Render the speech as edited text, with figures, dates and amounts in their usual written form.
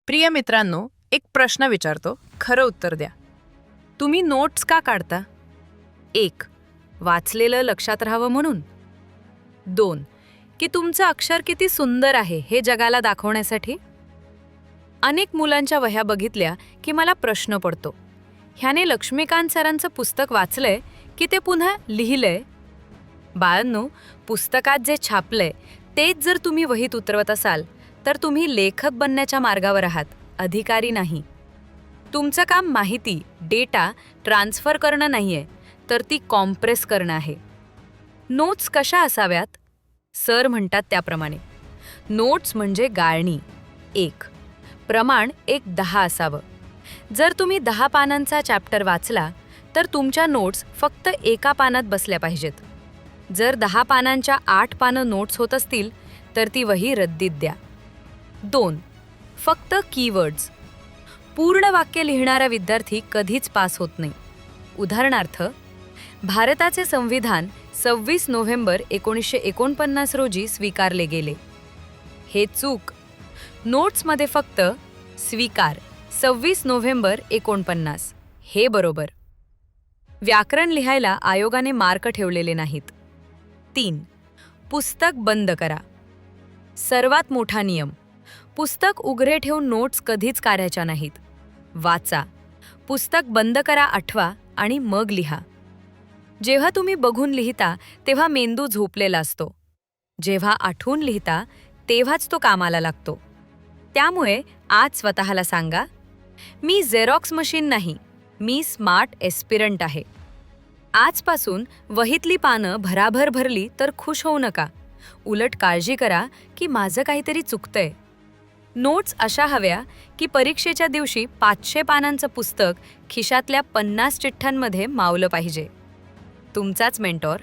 प्रिय मित्रांनो, एक प्रश्न विचारतो, खरं उत्तर द्या. तुम्ही नोट्स का काढता? 1. वाचलेलं लक्षात राहावं म्हणून. 2. की तुमचं अक्षर किती सुंदर आहे हे जगाला दाखवण्यासाठी. अनेक मुलांच्या वह्या बघितल्या की मला प्रश्न पडतो, ह्याने लक्ष्मीकांत सरांचं पुस्तक वाचलंय की ते पुन्हा लिहिलंय? बाळांनो, पुस्तकात जे छापलंय तेच जर तुम्ही वहीत उतरवत असाल तर तुम्ही लेखक बनण्याच्या मार्गावर आहात, अधिकारी नाही. तुमचं काम माहिती, डेटा ट्रान्सफर करणं नाहीये, तर ती कॉम्प्रेस करणं आहे. नोट्स कशा असाव्यात? सर म्हणतात त्याप्रमाणे. नोट्स म्हणजे गाळणी. 1. प्रमाण 10 असावं. जर तुम्ही 10 पानांचा चॅप्टर वाचला तर तुमच्या नोट्स फक्त एका पानात बसल्या पाहिजेत. जर 10 पानांच्या 8 पानं नोट्स होत असतील तर ती वही रद्दीत द्या. 2. फक्त कीवर्ड्स. पूर्ण वाक्य लिहिणारा विद्यार्थी कधीच पास होत नाही. उदाहरणार्थ, भारताचे संविधान 26 नोव्हेंबर 1949 रोजी स्वीकारले गेले. हे चूक. नोट्समध्ये फक्त स्वीकार 26 नोव्हेंबर 49 हे बरोबर. व्याकरण लिहायला आयोगाने मार्क ठेवलेले नाहीत. 3. पुस्तक बंद करा. सर्वात मोठा नियम. पुस्तक उघडे ठेवून नोट्स कधीच काढायच्या नाहीत. वाचा. पुस्तक बंद करा, आठवा आणि मग लिहा. जेव्हा तुम्ही बघून लिहिता तेव्हा मेंदू झोपलेला असतो. जेव्हा आठवून लिहिता तेव्हाच तो कामाला लागतो. त्यामुळे आज स्वतःला सांगा, मी झेरॉक्स मशीन नाही, मी स्मार्ट एस्पिरंट आहे. आजपासून वहीतली पानं भराभर भरली तर खुश होऊ नका. उलट काळजी करा की माझं काहीतरी चुकतंय. नोट्स अशा हव्या की परीक्षेच्या दिवशी 500 पानांचं पुस्तक खिशातल्या 50 चिठ्ठ्यांमध्ये मावलं पाहिजे. तुमचाच मेंटॉर